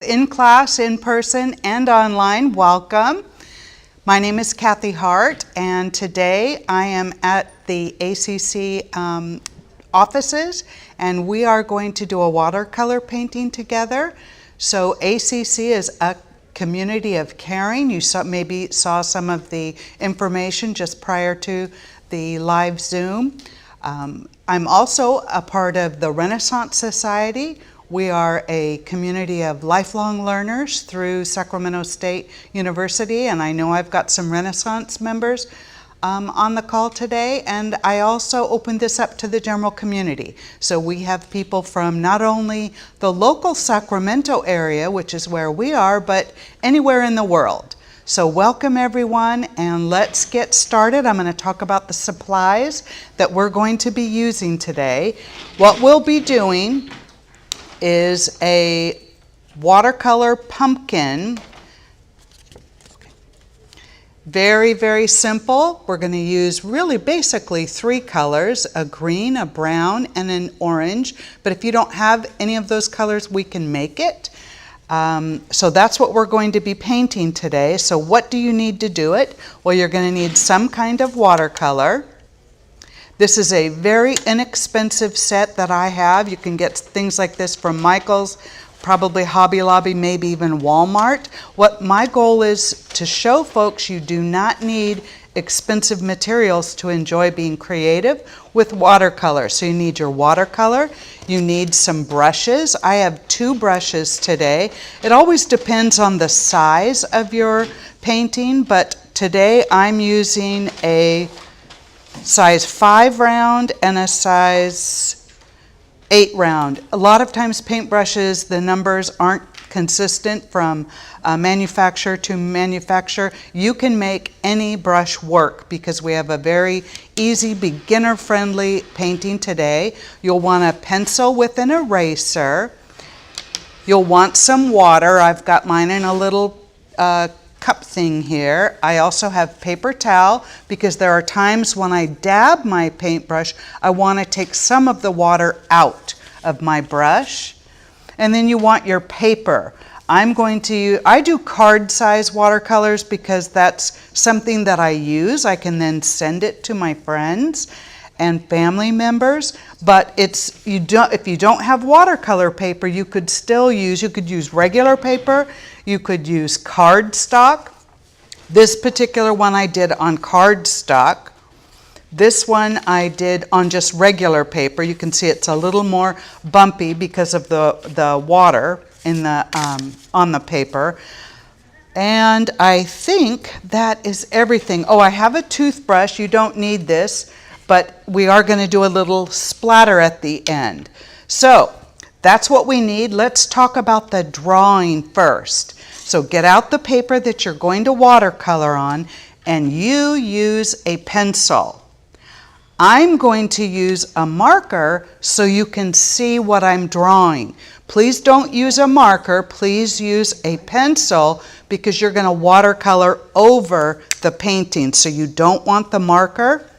in class, in person, and online, welcome. My name is Kathy Hart, and today I am at the ACC offices, and we are going to do a watercolor painting together. So ACC is a community of caring. You maybe saw some of the information just prior to the live Zoom. I'm also a part of the Renaissance Society. We are a community of lifelong learners through Sacramento State University, and I know I've got some Renaissance members on the call today, and I also opened this up to the general community. So we have people from not only the local Sacramento area, which is where we are, but anywhere in the world. So welcome everyone, and let's get started. I'm going to talk about the supplies that we're going to be using today. What we'll be doing is a watercolor pumpkin. Very, very simple. We're going to use really basically three colors, a green, a brown, and an orange. But if you don't have any of those colors, we can make it. So that's what we're going to be painting today. So what do you need to do it? Well, you're going to need some kind of watercolor. This is a very inexpensive set that I have. You can get things like this from Michael's, probably Hobby Lobby, maybe even Walmart. What my goal is to show folks you do not need expensive materials to enjoy being creative with watercolor. So you need your watercolor, you need some brushes. I have 2 brushes today. It always depends on the size of your painting, but today I'm using a size 5 round and a size 8 round. A lot of times paintbrushes, the numbers aren't consistent from manufacturer to manufacturer. You can make any brush work because we have a very easy, beginner-friendly painting today. You'll want a pencil with an eraser. You'll want some water. I've got mine in a little cup thing here. I also have paper towel because there are times when I dab my paintbrush, I want to take some of the water out of my brush. And then you want your paper. I do card size watercolors because that's something that I use. I can then send it to my friends and family members, but if you don't have watercolor paper, you could use regular paper, you could use cardstock. This particular one I did on cardstock. This one I did on just regular paper. You can see it's a little more bumpy because of the water in on the paper. And I think that is everything. Oh, I have a toothbrush. You don't need this, but we are going to do a little splatter at the end. So that's what we need. Let's talk about the drawing first. So get out the paper that you're going to watercolor on, and you use a pencil. I'm going to use a marker so you can see what I'm drawing. Please don't use a marker, please use a pencil because you're going to watercolor over the painting. So you don't want the marker.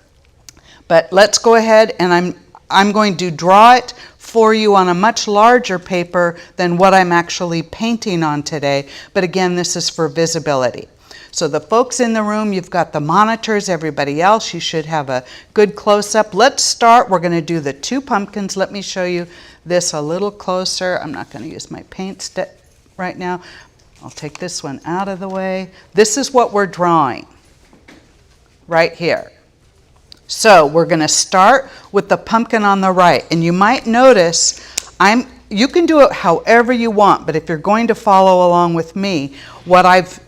But let's go ahead, and I'm going to draw it for you on a much larger paper than what I'm actually painting on today. But again, this is for visibility. So the folks in the room, you've got the monitors, everybody else, you should have a good close-up. Let's start. We're going to do the 2 pumpkins. Let me show you this a little closer. I'm not going to use my paint stick right now. I'll take this one out of the way. This is what we're drawing right here. So we're going to start with the pumpkin on the right. And you might notice you can do it however you want, but if you're going to follow along with me, what I've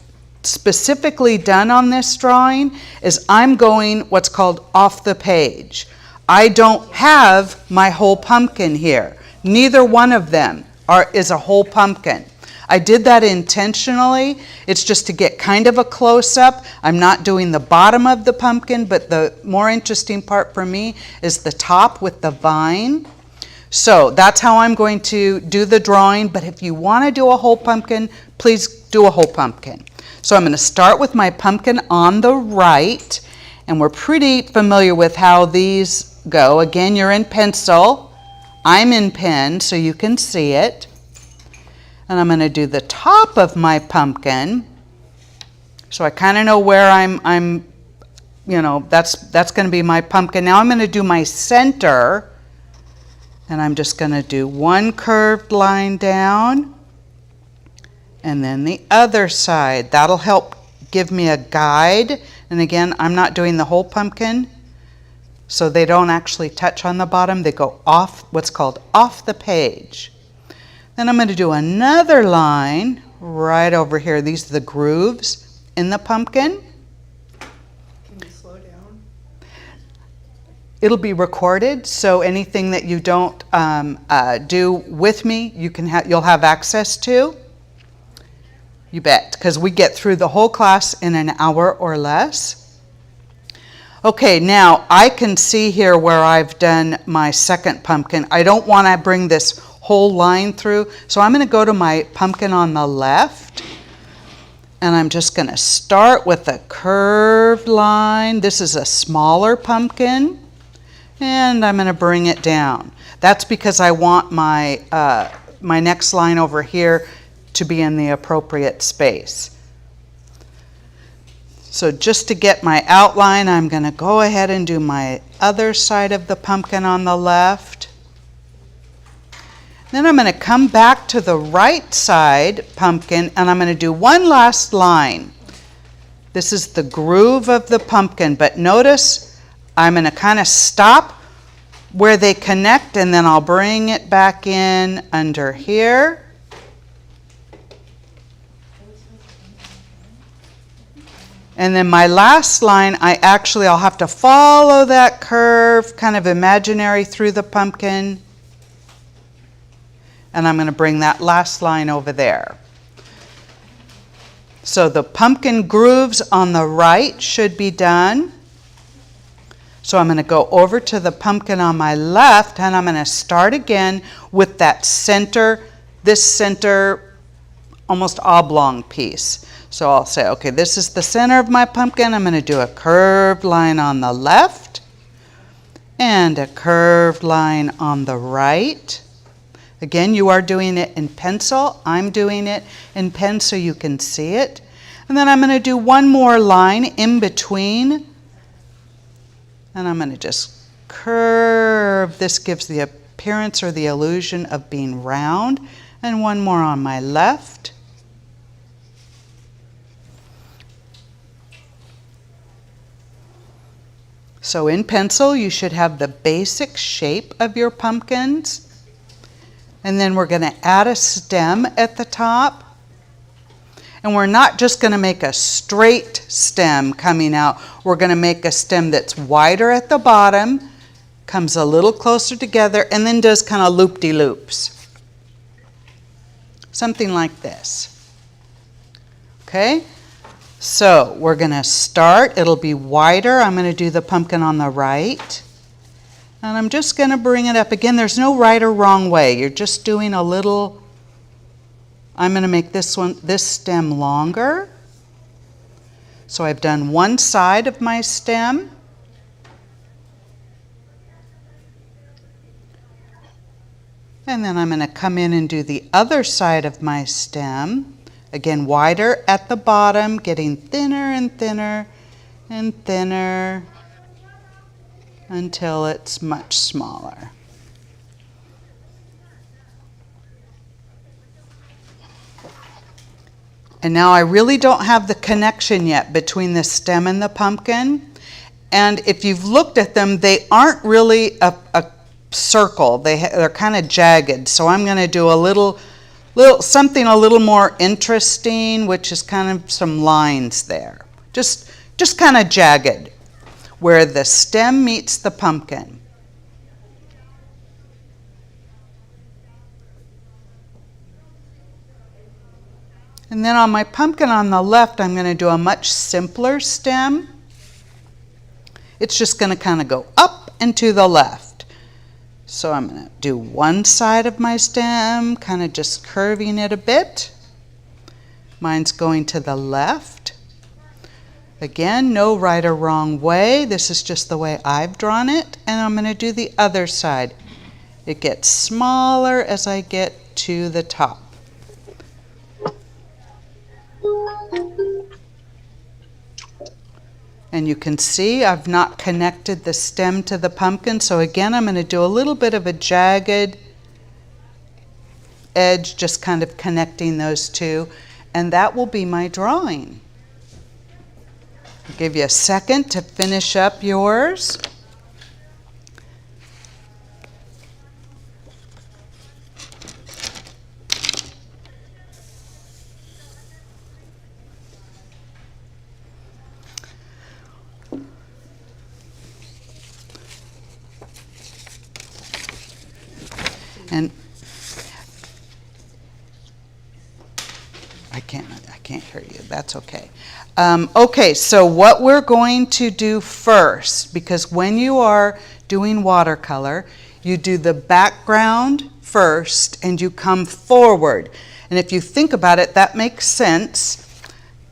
specifically done on this drawing is I'm going what's called off the page. I don't have my whole pumpkin here. Neither one of them is a whole pumpkin. I did that intentionally. It's just to get kind of a close-up. I'm not doing the bottom of the pumpkin, but the more interesting part for me is the top with the vine. So that's how I'm going to do the drawing, but if you want to do a whole pumpkin, please do a whole pumpkin. So I'm going to start with my pumpkin on the right, and we're pretty familiar with how these go. Again, you're in pencil. I'm in pen, so you can see it. And I'm going to do the top of my pumpkin. So I kind of know where I'm, you know, that's going to be my pumpkin. Now I'm going to do my center. And I'm just going to do one curved line down. And then the other side. That'll help give me a guide. And again, I'm not doing the whole pumpkin. So they don't actually touch on the bottom. They go off, what's called off the page. Then I'm going to do another line right over here. These are the grooves in the pumpkin. Can you slow down? It'll be recorded, so anything that you don't do with me, you'll have access to. You bet, because we get through the whole class in an hour or less. Okay, now I can see here where I've done my second pumpkin. I don't want to bring this whole line through, so I'm going to go to my pumpkin on the left, and I'm just going to start with a curved line. This is a smaller pumpkin, and I'm going to bring it down. That's because I want my my next line over here to be in the appropriate space. So just to get my outline, I'm going to go ahead and do my other side of the pumpkin on the left. Then I'm going to come back to the right side pumpkin, and I'm going to do one last line. This is the groove of the pumpkin, but notice I'm going to kind of stop where they connect, and then I'll bring it back in under here. And then my last line, I'll have to follow that curve, kind of imaginary through the pumpkin. And I'm going to bring that last line over there. So the pumpkin grooves on the right should be done. So I'm going to go over to the pumpkin on my left, and I'm going to start again with that center, this center almost oblong piece. So I'll say, okay, this is the center of my pumpkin. I'm going to do a curved line on the left and a curved line on the right. Again, you are doing it in pencil. I'm doing it in pen so you can see it. And then I'm going to do one more line in between. And I'm going to just curve. This gives the appearance or the illusion of being round. And one more on my left. So in pencil, you should have the basic shape of your pumpkins. And then we're going to add a stem at the top. And we're not just going to make a straight stem coming out. We're going to make a stem that's wider at the bottom, comes a little closer together, and then does kind of loop-de-loops. Something like this. Okay? So we're going to start. It'll be wider. I'm going to do the pumpkin on the right. And I'm just going to bring it up. Again, there's no right or wrong way. You're just doing a little. I'm going to make this stem longer. So I've done one side of my stem. And then I'm going to come in and do the other side of my stem. Again, wider at the bottom, getting thinner and thinner and thinner until it's much smaller. And now I really don't have the connection yet between the stem and the pumpkin. And if you've looked at them, they aren't really a circle. They're kind of jagged. So I'm going to do something a little more interesting, which is kind of some lines there. Just kind of jagged, where the stem meets the pumpkin. And then on my pumpkin on the left, I'm going to do a much simpler stem. It's just going to kind of go up and to the left. So I'm going to do one side of my stem, kind of just curving it a bit. Mine's going to the left. Again, no right or wrong way. This is just the way I've drawn it. And I'm going to do the other side. It gets smaller as I get to the top. And you can see I've not connected the stem to the pumpkin, so again I'm going to do a little bit of a jagged edge, just kind of connecting those two, and that will be my drawing. I'll give you a second to finish up yours. And I can't hear you. That's okay. Okay, so what we're going to do first, because when you are doing watercolor, you do the background first and you come forward. And if you think about it, that makes sense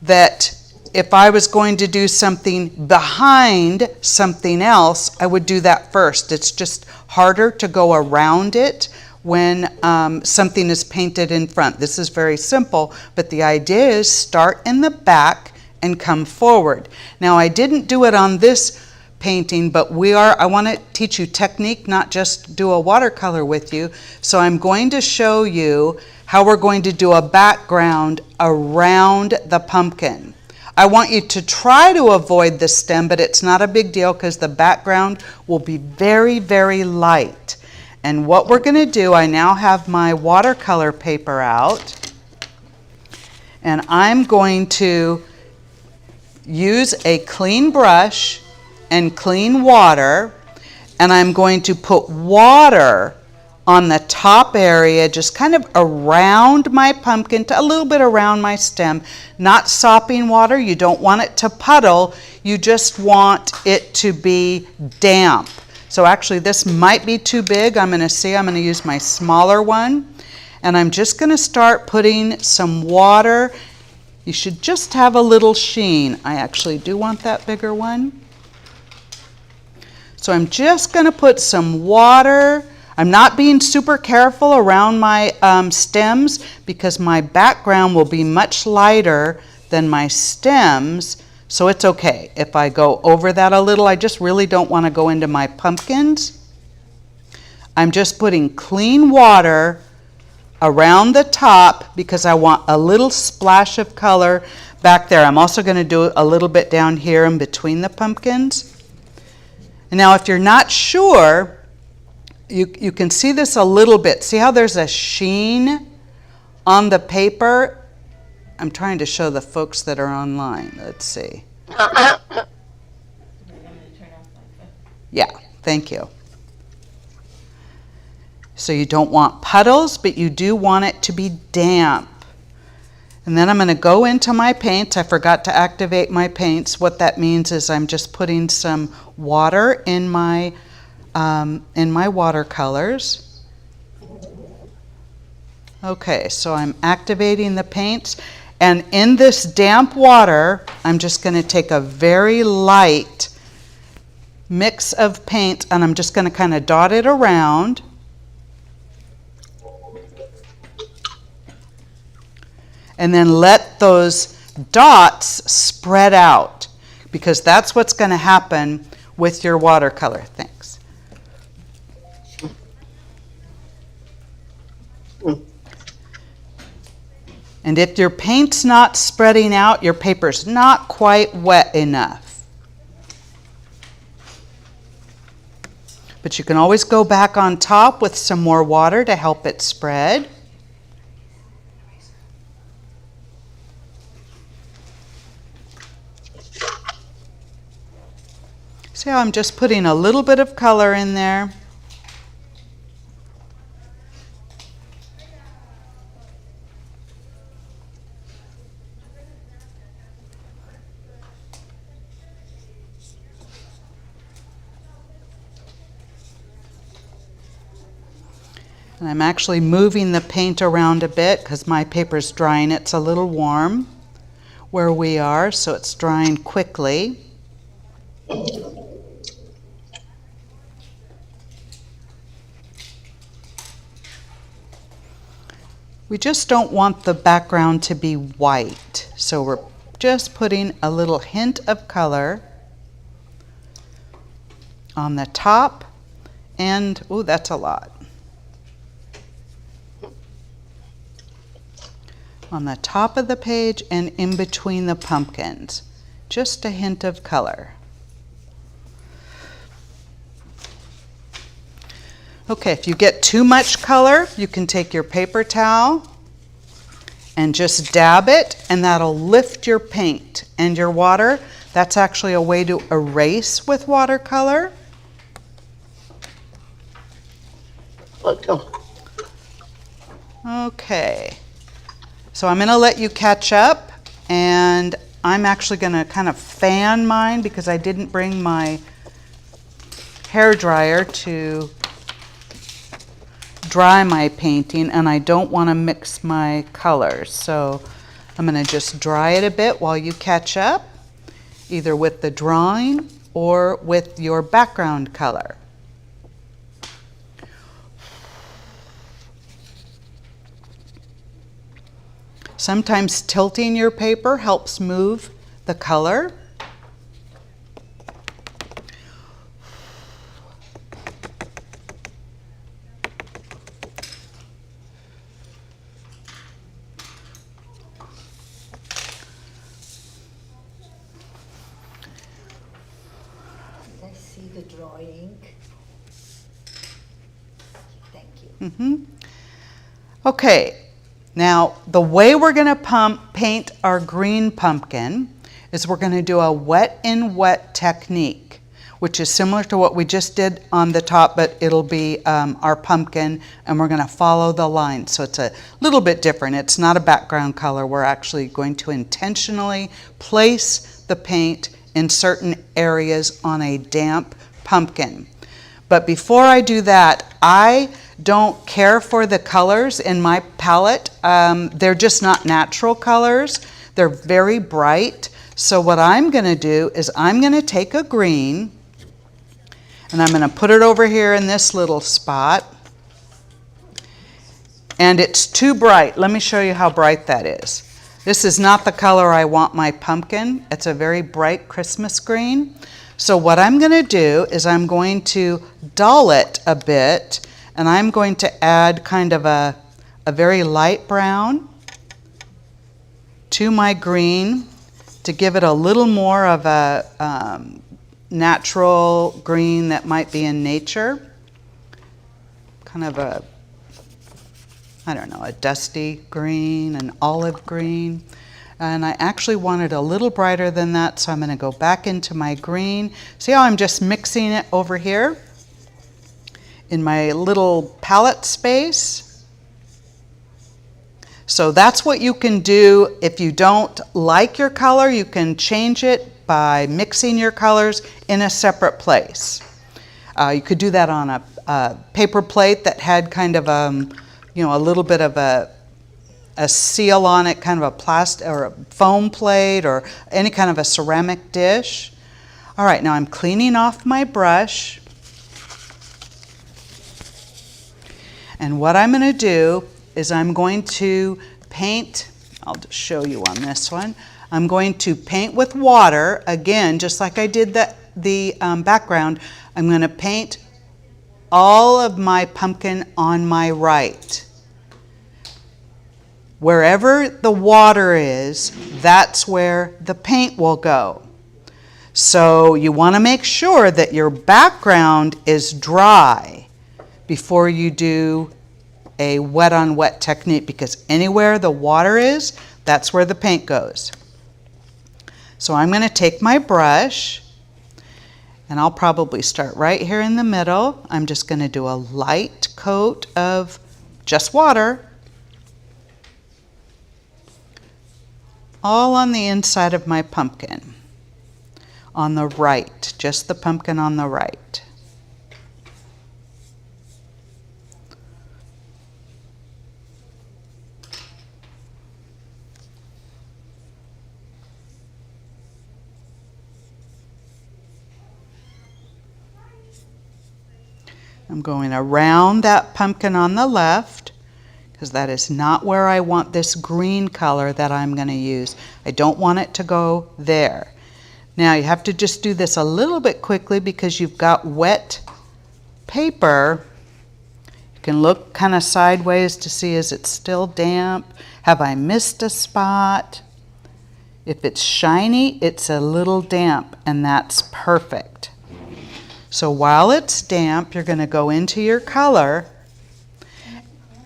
that if I was going to do something behind something else, I would do that first. It's just harder to go around it when something is painted in front. This is very simple, but the idea is start in the back and come forward. Now, I didn't do it on this painting, but I want to teach you technique, not just do a watercolor with you. So I'm going to show you how we're going to do a background around the pumpkin. I want you to try to avoid the stem, but it's not a big deal because the background will be very, very light. And what we're going to do, I now have my watercolor paper out, and I'm going to use a clean brush and clean water, and I'm going to put water on the top area, just kind of around my pumpkin, a little bit around my stem, not sopping water. You don't want it to puddle, you just want it to be damp. So actually this might be too big. I'm going to use my smaller one, and I'm just going to start putting some water. You should just have a little sheen. I actually do want that bigger one. So I'm just going to put some water. I'm not being super careful around my stems because my background will be much lighter than my stems, so it's okay if I go over that a little. I just really don't want to go into my pumpkins. I'm just putting clean water around the top because I want a little splash of color back there. I'm also going to do a little bit down here in between the pumpkins. And now if you're not sure, you can see this a little bit. See how there's a sheen on the paper? I'm trying to show the folks that are online. Let's see. Yeah, thank you. So you don't want puddles, but you do want it to be damp. And then I'm going to go into my paints. I forgot to activate my paints. What that means is I'm just putting some water in my watercolors. Okay, so I'm activating the paints. And in this damp water, I'm just going to take a very light mix of paint, and I'm just going to kind of dot it around. And then let those dots spread out, because that's what's going to happen with your watercolor. Thanks. And if your paint's not spreading out, your paper's not quite wet enough. But you can always go back on top with some more water to help it spread. See how I'm just putting a little bit of color in there? And I'm actually moving the paint around a bit because my paper's drying. It's a little warm where we are, so it's drying quickly. We just don't want the background to be white, so we're just putting a little hint of color. on the top and, ooh, that's a lot. On the top of the page and in between the pumpkins. Just a hint of color. Okay, if you get too much color, you can take your paper towel and just dab it, and that'll lift your paint and your water. That's actually a way to erase with watercolor. Okay, so I'm going to let you catch up, and I'm actually going to kind of fan mine because I didn't bring my hair dryer to dry my painting, and I don't want to mix my colors. So I'm going to just dry it a bit while you catch up, either with the drawing or with your background color. Sometimes tilting your paper helps move the color. I see the drawing. Thank you. Okay, now the way we're going to paint our green pumpkin is we're going to do a wet in wet technique, which is similar to what we just did on the top, but it'll be our pumpkin, and we're going to follow the line. So it's a little bit different. It's not a background color. We're actually going to intentionally place the paint in certain areas on a damp pumpkin. But before I do that, I don't care for the colors in my palette. They're just not natural colors. They're very bright. So what I'm going to do is I'm going to take a green, and I'm going to put it over here in this little spot. And it's too bright. Let me show you how bright that is. This is not the color I want my pumpkin. It's a very bright Christmas green. So what I'm going to do is I'm going to dull it a bit, and I'm going to add kind of a very light brown to my green to give it a little more of a natural green that might be in nature. Kind of a, I don't know, a dusty green, an olive green. And I actually want it a little brighter than that, so I'm going to go back into my green. See how I'm just mixing it over here in my little palette space? So that's what you can do. If you don't like your color, you can change it by mixing your colors in a separate place. You could do that on a paper plate that had kind of a little bit of a seal on it, kind of a plastic or a foam plate or any kind of a ceramic dish. All right, now I'm cleaning off my brush. And what I'm going to do is I'm going to paint, I'll just show you on this one. I'm going to paint with water, again, just like I did the background. I'm going to paint all of my pumpkin on my right. Wherever the water is, that's where the paint will go. So you want to make sure that your background is dry before you do a wet on wet technique, because anywhere the water is, that's where the paint goes. So I'm going to take my brush, and I'll probably start right here in the middle. I'm just going to do a light coat of just water all on the inside of my pumpkin, on the right, just the pumpkin on the right. I'm going around that pumpkin on the left, because that is not where I want this green color that I'm going to use. I don't want it to go there. Now you have to just do this a little bit quickly because you've got wet paper. You can look kind of sideways to see, is it still damp? Have I missed a spot? If it's shiny, it's a little damp, and that's perfect. So while it's damp, you're going to go into your color,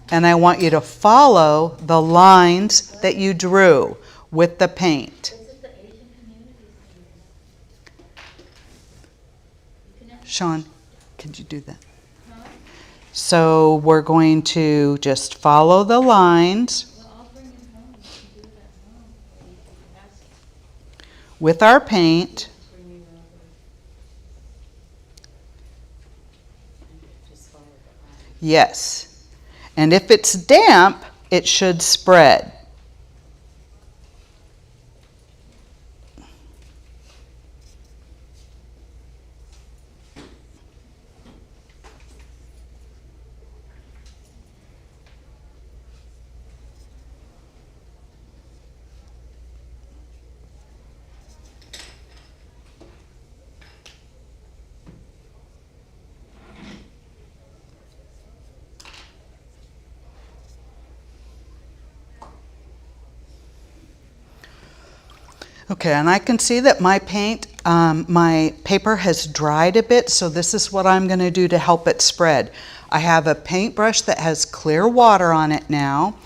and I want you to follow the lines that you drew with the paint. Sean, could you do that? So we're going to just follow the lines with our paint. Yes. And if it's damp, it should spread. Okay, and I can see that my my paper has dried a bit, so this is what I'm going to do to help it spread. I have a paintbrush that has clear water on it now,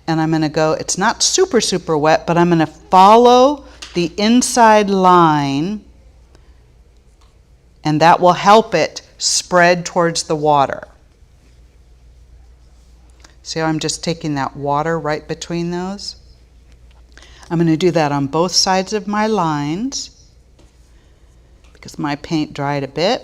and I'm going to go, it's not super wet, but I'm going to follow the inside line, and that will help it spread towards the water. See how I'm just taking that water right between those? I'm going to do that on both sides of my lines because my paint dried a bit.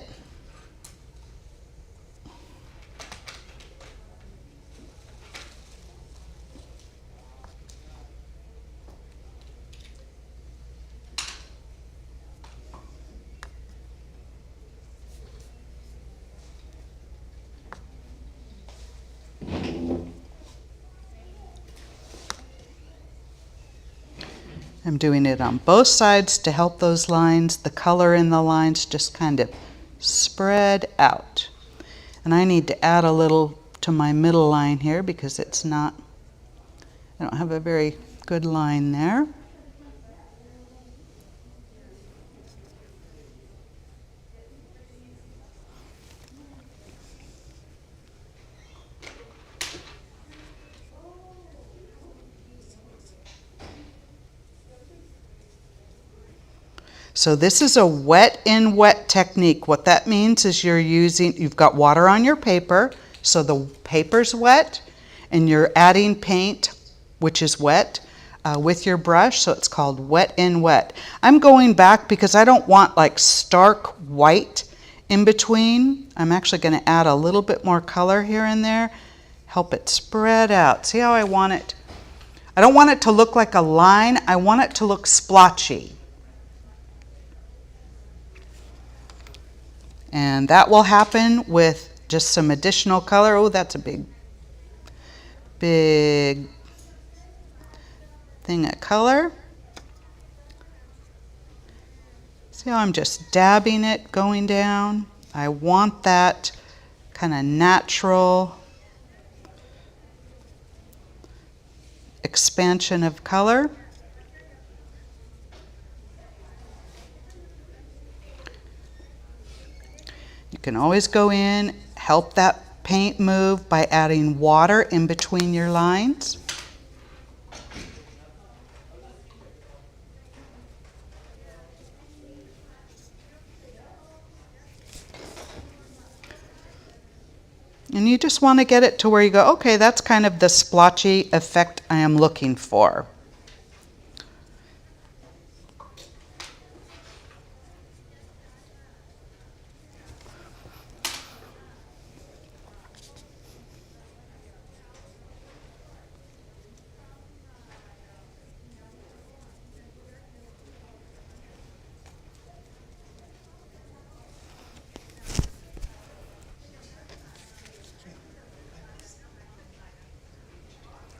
I'm doing it on both sides to help those lines, the color in the lines just kind of spread out. And I need to add a little to my middle line here because it's not, I don't have a very good line there. So this is a wet in wet technique. What that means is you've got water on your paper, so the paper's wet, and you're adding paint, which is wet, with your brush, so it's called wet in wet. I'm going back because I don't want like stark white in between. I'm actually going to add a little bit more color here and there, help it spread out. See how I want it? I don't want it to look like a line, I want it to look splotchy. And that will happen with just some additional color. Oh, that's a big thing of color. See how I'm just dabbing it, going down? I want that kind of natural expansion of color. You can always go in, help that paint move by adding water in between your lines. And you just want to get it to where you go, okay, that's kind of the splotchy effect I am looking for.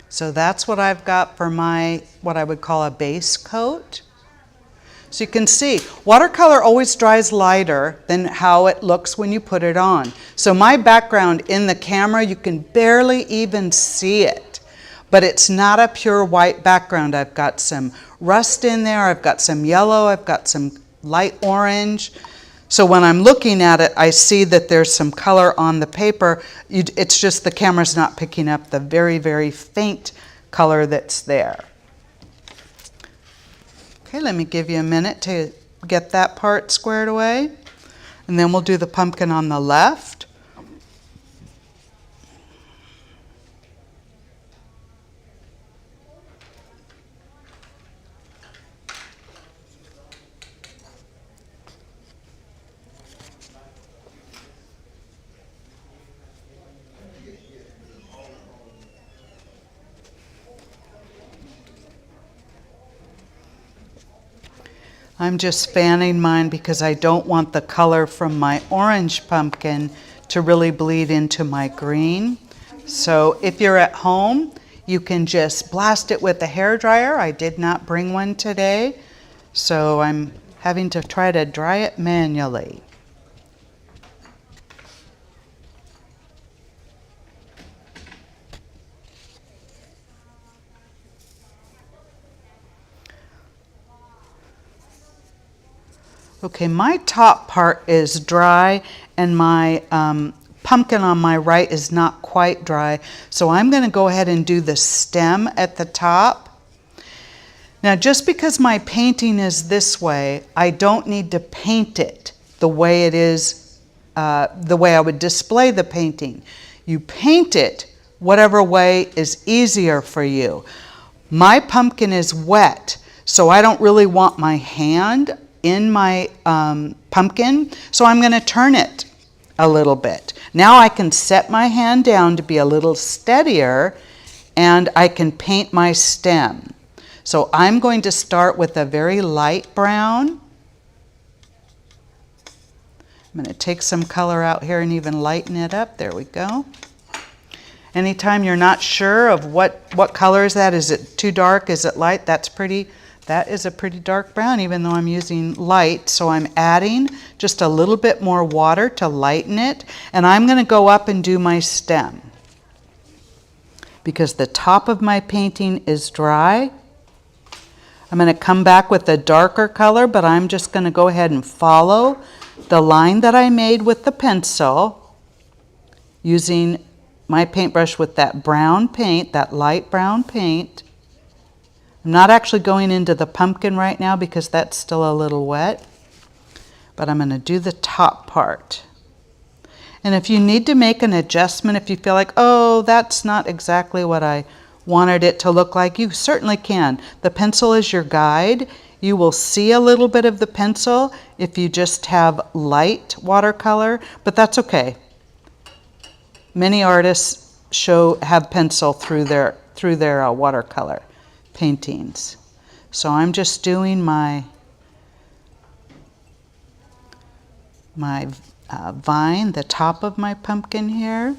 So that's what I've got for my, what I would call a base coat. So you can see, watercolor always dries lighter than how it looks when you put it on. So my background in the camera, you can barely even see it. But it's not a pure white background. I've got some rust in there, I've got some yellow, I've got some light orange. So when I'm looking at it, I see that there's some color on the paper. It's just the camera's not picking up the very, very faint color that's there. Okay, let me give you a minute to get that part squared away. And then we'll do the pumpkin on the left. I'm just fanning mine because I don't want the color from my orange pumpkin to really bleed into my green. So if you're at home, you can just blast it with a hairdryer. I did not bring one today, so I'm having to try to dry it manually. Okay, my top part is dry and my pumpkin on my right is not quite dry. So I'm going to go ahead and do the stem at the top. Now, just because my painting is this way, I don't need to paint it the way it is, the way I would display the painting. You paint it whatever way is easier for you. My pumpkin is wet, so I don't really want my hand in my pumpkin, so I'm going to turn it a little bit. Now I can set my hand down to be a little steadier and I can paint my stem. So I'm going to start with a very light brown. I'm going to take some color out here and even lighten it up. There we go. Anytime you're not sure of what color is that, is it too dark, is it light, that is a pretty dark brown, even though I'm using light. So I'm adding just a little bit more water to lighten it. And I'm going to go up and do my stem. Because the top of my painting is dry, I'm going to come back with a darker color, but I'm just going to go ahead and follow the line that I made with the pencil using my paintbrush with that brown paint, that light brown paint. I'm not actually going into the pumpkin right now because that's still a little wet, but I'm going to do the top part. And if you need to make an adjustment, if you feel like, oh, that's not exactly what I wanted it to look like, you certainly can. The pencil is your guide. You will see a little bit of the pencil if you just have light watercolor, but that's okay. Many artists have pencil through their watercolor paintings. So I'm just doing my vine, the top of my pumpkin here.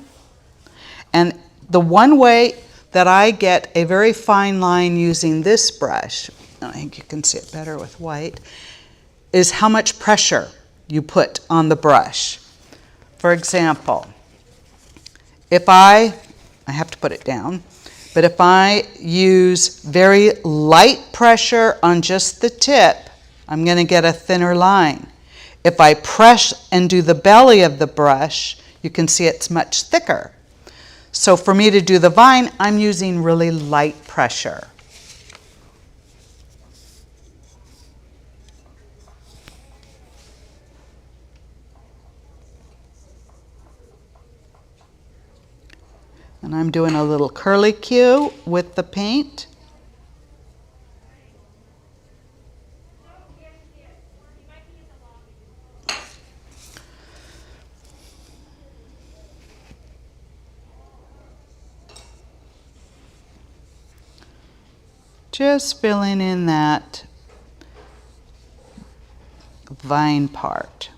And the one way that I get a very fine line using this brush, I think you can see it better with white, is how much pressure you put on the brush. For example, if I have to put it down, but if I use very light pressure on just the tip, I'm going to get a thinner line. If I press and do the belly of the brush, you can see it's much thicker. So for me to do the vine, I'm using really light pressure. And I'm doing a little curlicue with the paint. Just filling in that vine part.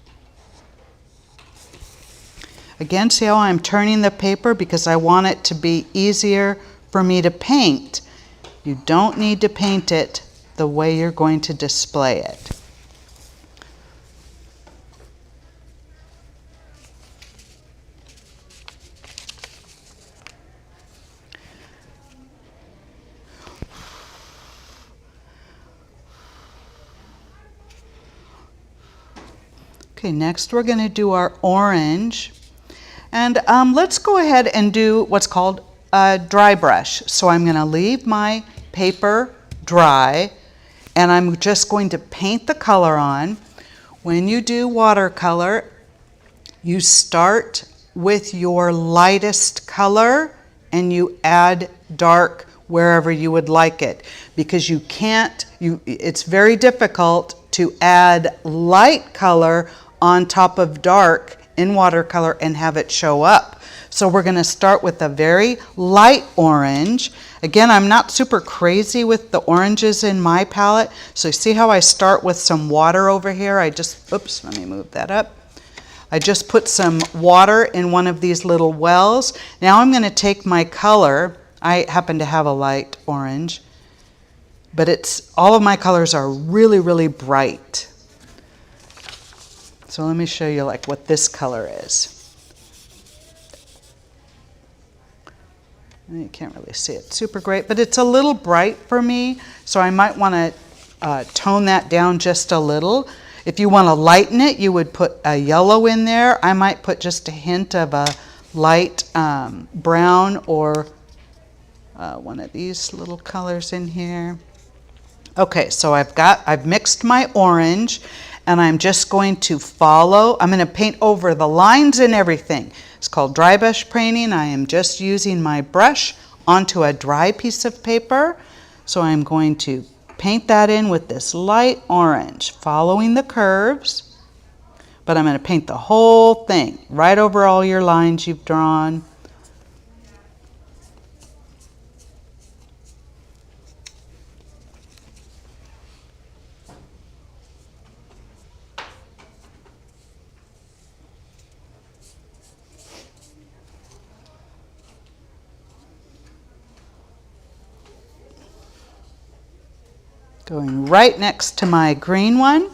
Again, see how I'm turning the paper because I want it to be easier for me to paint. You don't need to paint it the way you're going to display it. Okay, next we're going to do our orange. And let's go ahead and do what's called a dry brush. So I'm going to leave my paper dry, and I'm just going to paint the color on. When you do watercolor, you start with your lightest color and you add dark wherever you would like it, because it's very difficult to add light color on top of dark in watercolor and have it show up. So we're going to start with a very light orange. Again, I'm not super crazy with the oranges in my palette. So you see how I start with some water over here? Oops, let me move that up. I just put some water in one of these little wells. Now I'm going to take my color. I happen to have a light orange, but all of my colors are really, really bright. So let me show you like what this color is. You can't really see it super great, but it's a little bright for me, so I might want to tone that down just a little. If you want to lighten it, you would put a yellow in there. I might put just a hint of a light brown or one of these little colors in here. Okay, so I've mixed my orange, and I'm just going to I'm going to paint over the lines and everything. It's called dry brush painting. I am just using my brush onto a dry piece of paper. So I'm going to paint that in with this light orange, following the curves. But I'm going to paint the whole thing right over all your lines you've drawn. Going right next to my green one.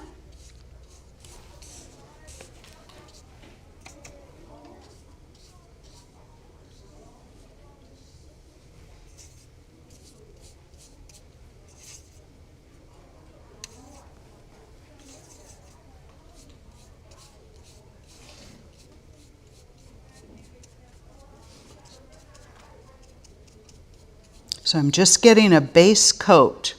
So I'm just getting a base coat.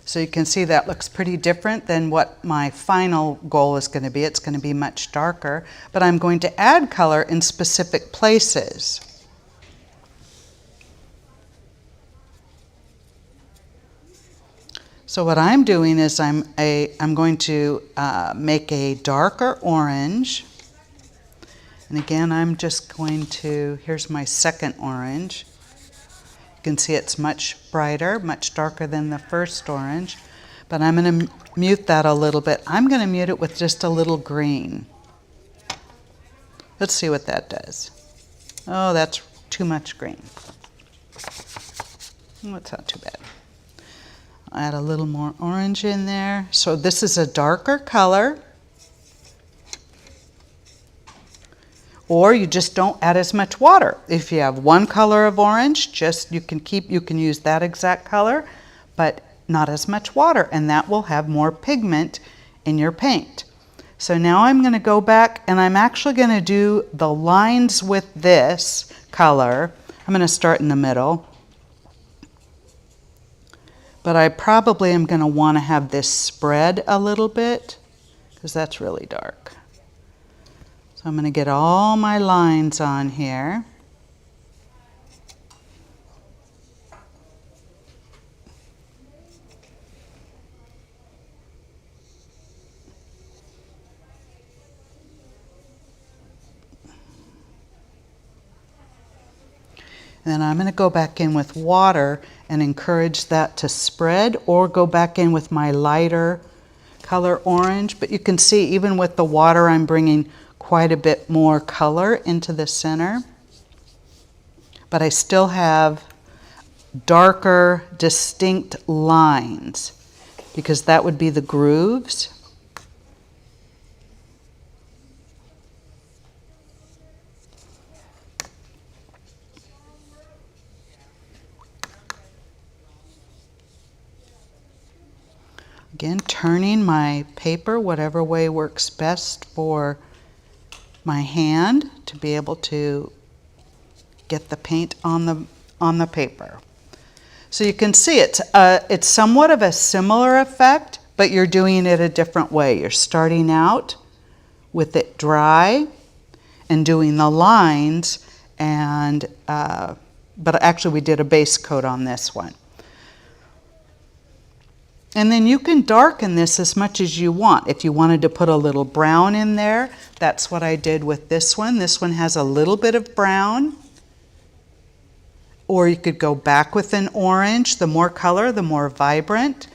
So you can see that looks pretty different than what my final goal is going to be. It's going to be much darker, but I'm going to add color in specific places. So what I'm doing is I'm going to make a darker orange. And again, I'm just going to, here's my second orange. You can see it's much brighter, much darker than the first orange, but I'm going to mute that a little bit. I'm going to mute it with just a little green. Let's see what that does. Oh, that's too much green. That's not too bad. I'll add a little more orange in there. So this is a darker color. Or you just don't add as much water. If you have one color of orange, you can use that exact color, but not as much water, and that will have more pigment in your paint. So now I'm going to go back, and I'm actually going to do the lines with this color. I'm going to start in the middle, but I probably am going to want to have this spread a little bit because that's really dark. So I'm going to get all my lines on here. And then I'm going to go back in with water and encourage that to spread, or go back in with my lighter color orange. But you can see even with the water I'm bringing quite a bit more color into the center. But I still have darker, distinct lines because that would be the grooves. Again, turning my paper whatever way works best for my hand to be able to get the paint on the paper. So you can see it's somewhat of a similar effect, but you're doing it a different way. You're starting out with it dry and doing the lines, and but actually we did a base coat on this one. And then you can darken this as much as you want. If you wanted to put a little brown in there, that's what I did with this one. This one has a little bit of brown. Or you could go back with an orange. The more color, the more vibrant.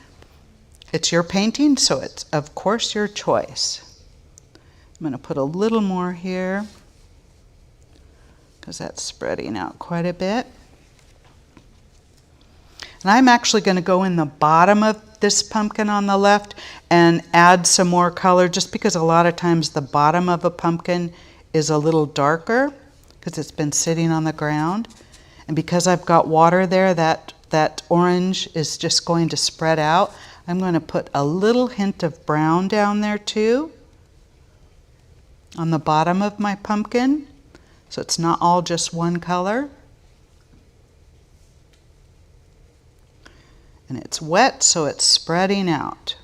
It's your painting, so it's, of course, your choice. I'm going to put a little more here because that's spreading out quite a bit. And I'm actually going to go in the bottom of this pumpkin on the left and add some more color, just because a lot of times the bottom of a pumpkin is a little darker because it's been sitting on the ground. And because I've got water there, that orange is just going to spread out. I'm going to put a little hint of brown down there too on the bottom of my pumpkin, so it's not all just one color. And it's wet, so it's spreading out.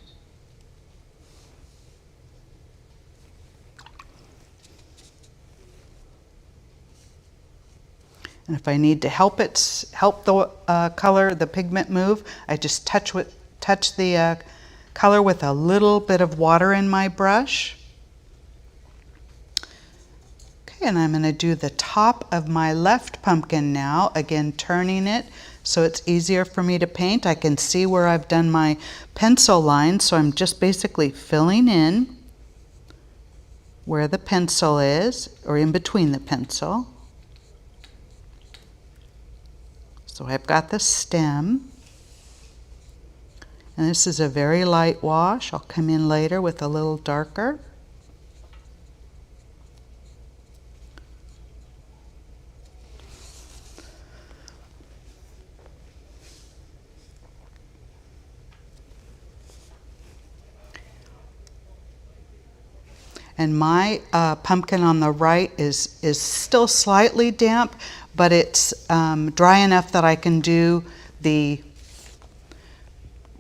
And if I need to help the color, the pigment move, I just touch the color with a little bit of water in my brush. Okay, and I'm going to do the top of my left pumpkin now, again turning it so it's easier for me to paint. I can see where I've done my pencil line, so I'm just basically filling in where the pencil is, or in between the pencil. So I've got the stem, and this is a very light wash. I'll come in later with a little darker. And my pumpkin on the right is still slightly damp, but it's dry enough that I can do the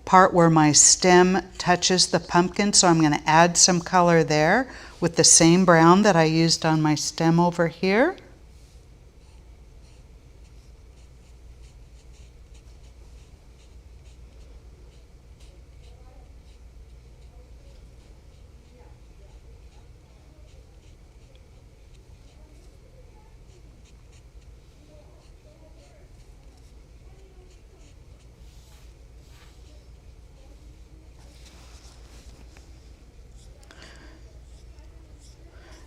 part where my stem touches the pumpkin. So I'm going to add some color there with the same brown that I used on my stem over here.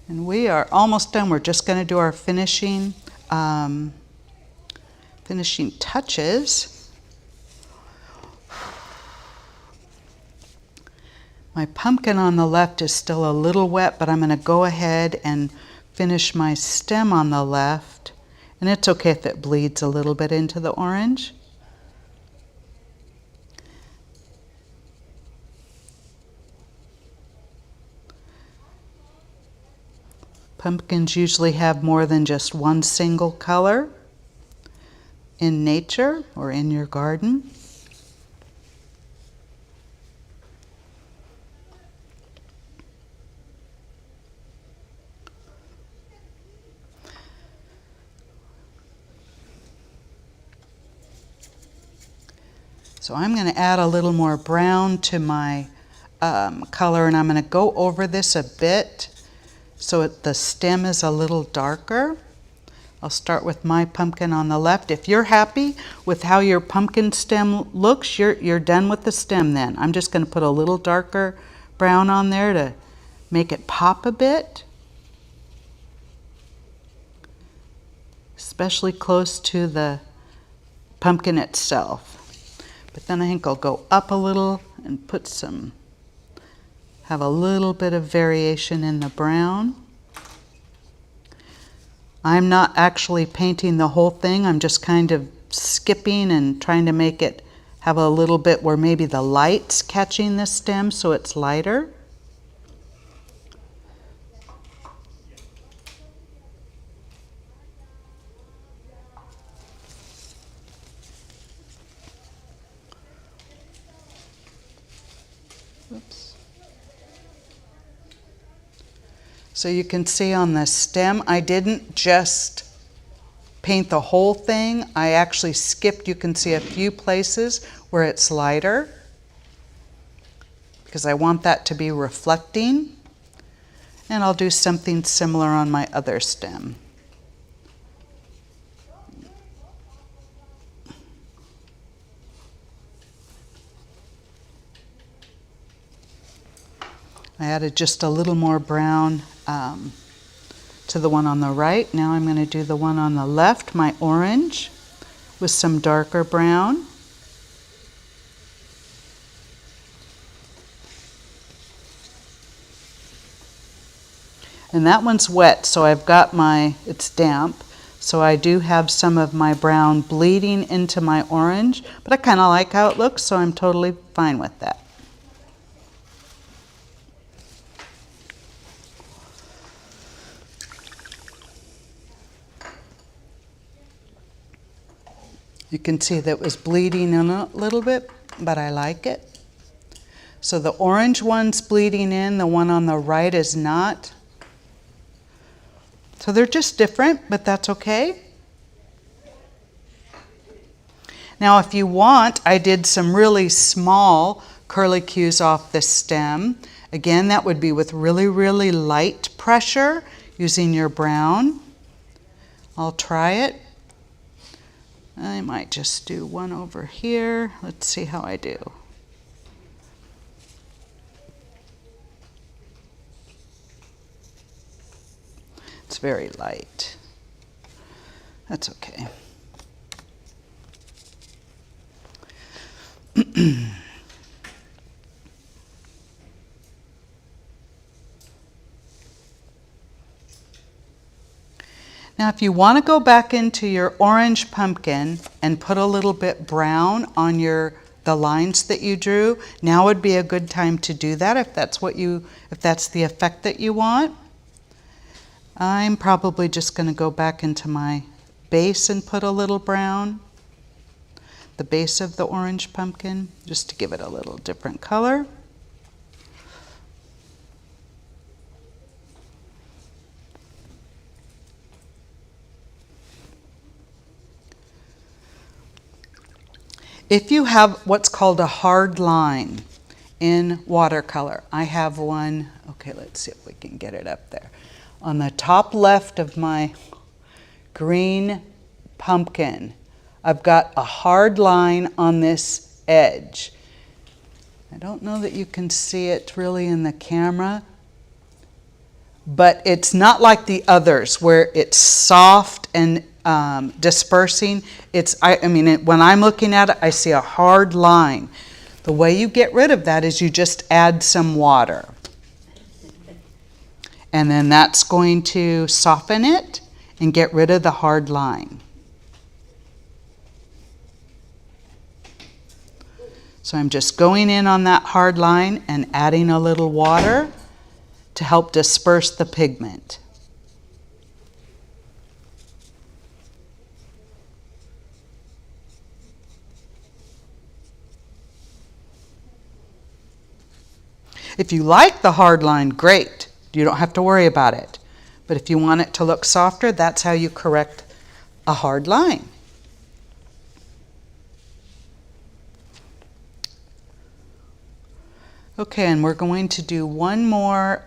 And we are almost done. We're just going to do our finishing touches. My pumpkin on the left is still a little wet, but I'm going to go ahead and finish my stem on the left. And it's okay if it bleeds a little bit into the orange. Pumpkins usually have more than just one single color in nature or in your garden. So I'm going to add a little more brown to my color, and I'm going to go over this a bit so the stem is a little darker. I'll start with my pumpkin on the left. If you're happy with how your pumpkin stem looks, you're done with the stem then. I'm just going to put a little darker brown on there to make it pop a bit, especially close to the pumpkin itself. But then I think I'll go up a little and have a little bit of variation in the brown. I'm not actually painting the whole thing. I'm just kind of skipping and trying to make it have a little bit where maybe the light's catching the stem so it's lighter. Oops. So you can see on the stem, I didn't just paint the whole thing. I actually skipped. You can see a few places where it's lighter because I want that to be reflecting. And I'll do something similar on my other stem. I added just a little more brown to the one on the right. Now I'm going to do the one on the left, my orange, with some darker brown. And that one's wet, so I've got it's damp, so I do have some of my brown bleeding into my orange, but I kind of like how it looks, so I'm totally fine with that. You can see that it was bleeding in a little bit, but I like it. So the orange one's bleeding in, the one on the right is not. So they're just different, but that's okay. Now if you want, I did some really small curlicues off the stem. Again, that would be with really, really light pressure using your brown. I'll try it. I might just do one over here. Let's see how I do. It's very light. That's okay. Now if you want to go back into your orange pumpkin and put a little bit brown on the lines that you drew, now would be a good time to do that if that's the effect that you want. I'm probably just going to go back into my base and put a little brown, the base of the orange pumpkin, just to give it a little different color. If you have what's called a hard line in watercolor, I have one, okay, let's see if we can get it up there. On the top left of my green pumpkin, I've got a hard line on this edge. I don't know that you can see it really in the camera, but it's not like the others where it's soft and dispersing. When I'm looking at it, I see a hard line. The way you get rid of that is you just add some water. And then that's going to soften it and get rid of the hard line. So I'm just going in on that hard line and adding a little water to help disperse the pigment. If you like the hard line, great. You don't have to worry about it. But if you want it to look softer, that's how you correct a hard line. Okay, and we're going to do one more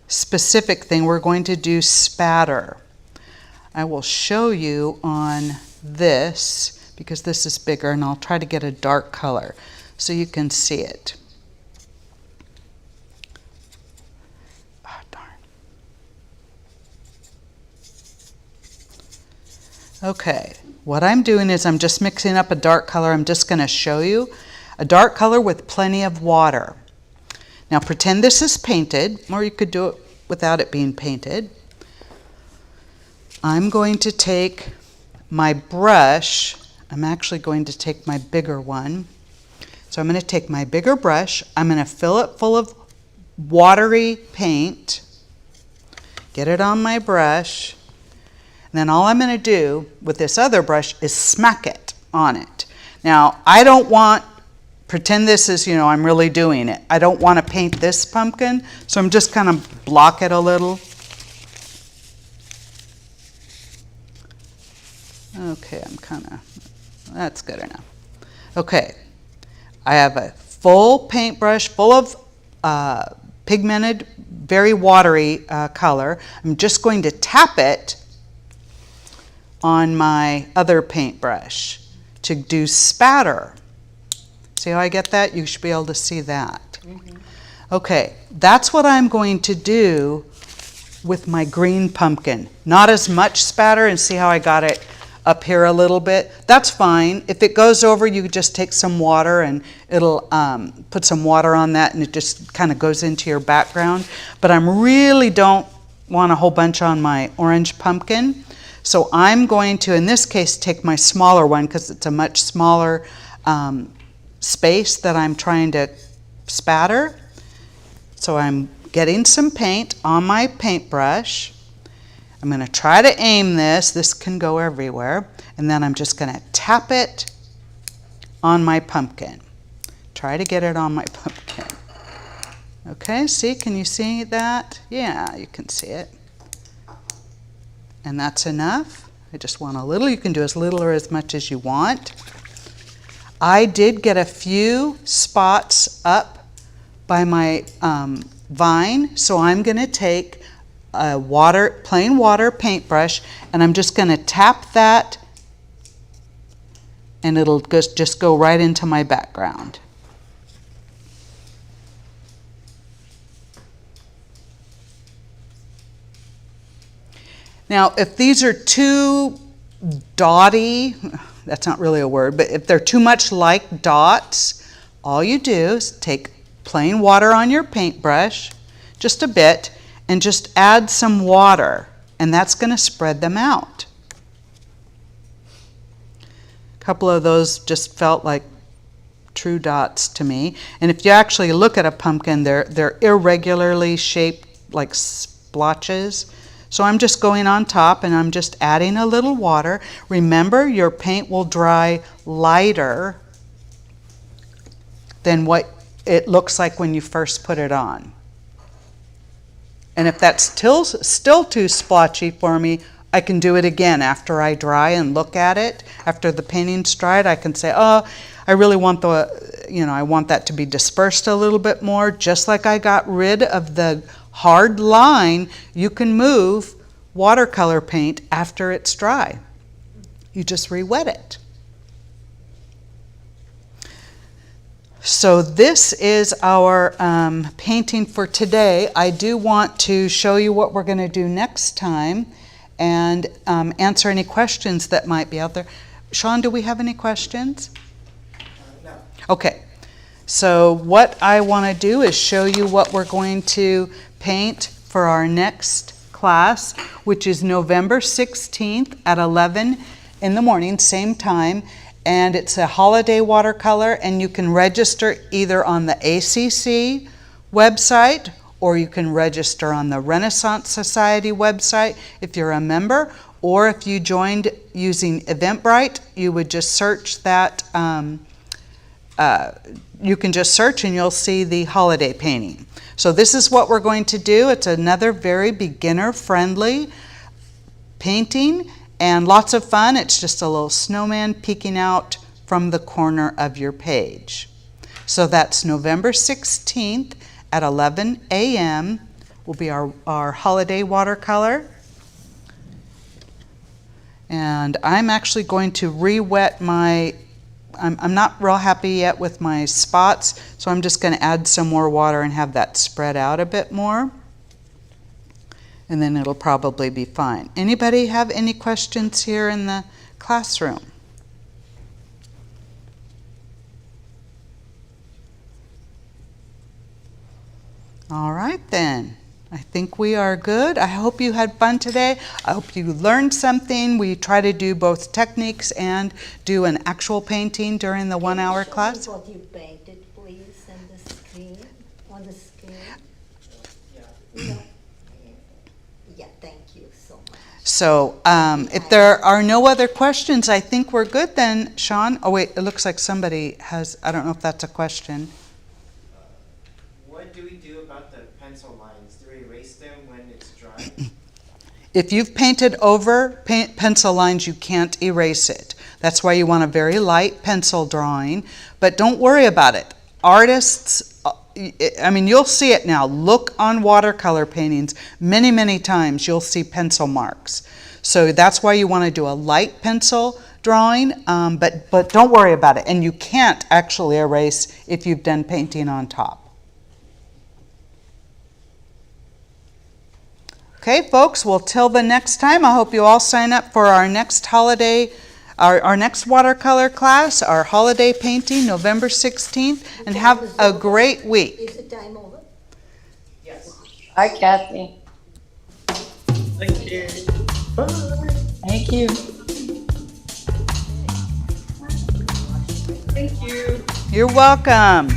specific thing. We're going to do spatter. I will show you on this because this is bigger, and I'll try to get a dark color so you can see it. Okay, what I'm doing is I'm just mixing up a dark color. I'm just going to show you a dark color with plenty of water. Now pretend this is painted, or you could do it without it being painted. I'm going to take my brush. I'm actually going to take my bigger one. So I'm going to take my bigger brush. I'm going to fill it full of watery paint. Get it on my brush. And then all I'm going to do with this other brush is smack it on it. Now, I don't want, pretend this is, I'm really doing it. I don't want to paint this pumpkin, so I'm just kind of block it a little. Okay, that's good enough. Okay, I have a full paintbrush full of pigmented, very watery color. I'm just going to tap it on my other paintbrush to do spatter. See how I get that? You should be able to see that. Okay, that's what I'm going to do with my green pumpkin. Not as much spatter, and see how I got it up here a little bit. That's fine. If it goes over, you just take some water and it'll put some water on that, and it just kind of goes into your background. But I really don't want a whole bunch on my orange pumpkin. So I'm going to, in this case, take my smaller one because it's a much smaller space that I'm trying to spatter. So I'm getting some paint on my paintbrush. I'm going to try to aim this. This can go everywhere. And then I'm just going to tap it on my pumpkin. Try to get it on my pumpkin. Okay, see, can you see that? Yeah, you can see it. And that's enough. I just want a little. You can do as little or as much as you want. I did get a few spots up by my vine, so I'm going to take a plain water paintbrush, and I'm just going to tap that, and it'll just go right into my background. Now, if these are too dotty, that's not really a word, but if they're too much like dots, all you do is take plain water on your paintbrush, just a bit, and just add some water, and that's going to spread them out. A couple of those just felt like true dots to me. And if you actually look at a pumpkin, they're irregularly shaped like splotches. So I'm just going on top and I'm just adding a little water. Remember, your paint will dry lighter than what it looks like when you first put it on. And if that's still too splotchy for me, I can do it again after I dry and look at it. After the painting's dried, I can say, oh, I really want I want that to be dispersed a little bit more. Just like I got rid of the hard line, you can move watercolor paint after it's dry. You just re-wet it. So this is our painting for today. I do want to show you what we're going to do next time and answer any questions that might be out there. Sean, do we have any questions? No. Okay. So what I want to do is show you what we're going to paint for our next class, which is November 16th at 11 in the morning, same time. And it's a holiday watercolor, and you can register either on the ACC website or you can register on the Renaissance Society website if you're a member, or if you joined using Eventbrite, you would just search that. You can just search and you'll see the holiday painting. So this is what we're going to do. It's another very beginner-friendly painting and lots of fun. It's just a little snowman peeking out from the corner of your page. So that's November 16th at 11 a.m. will be our holiday watercolor. And I'm actually going to re-wet my I'm not real happy yet with my spots, so I'm just going to add some more water and have that spread out a bit more. And then it'll probably be fine. Anybody have any questions here in the classroom? All right then. I think we are good. I hope you had fun today. I hope you learned something. We try to do both techniques and do an actual painting during the 1 hour class. Can you show me what you painted, please, on the screen? Yeah. Yeah, thank you so much. So if there are no other questions, I think we're good then, Sean. Oh wait, it looks like somebody has, I don't know if that's a question. What do we do about the pencil lines? Do we erase them when it's dry? If you've painted over pencil lines, you can't erase it. That's why you want a very light pencil drawing, but don't worry about it. Artists, I mean, you'll see it now. Look on watercolor paintings. Many, many times you'll see pencil marks. So that's why you want to do a light pencil drawing, but don't worry about it. And you can't actually erase if you've done painting on top. Okay, folks, well, till the next time, I hope you all sign up for our next holiday, our next watercolor class, our holiday painting, November 16th, and have a great week. Is the time over? Yes. Hi, Kathy. Thank you. Thank you. Thank you. You're welcome.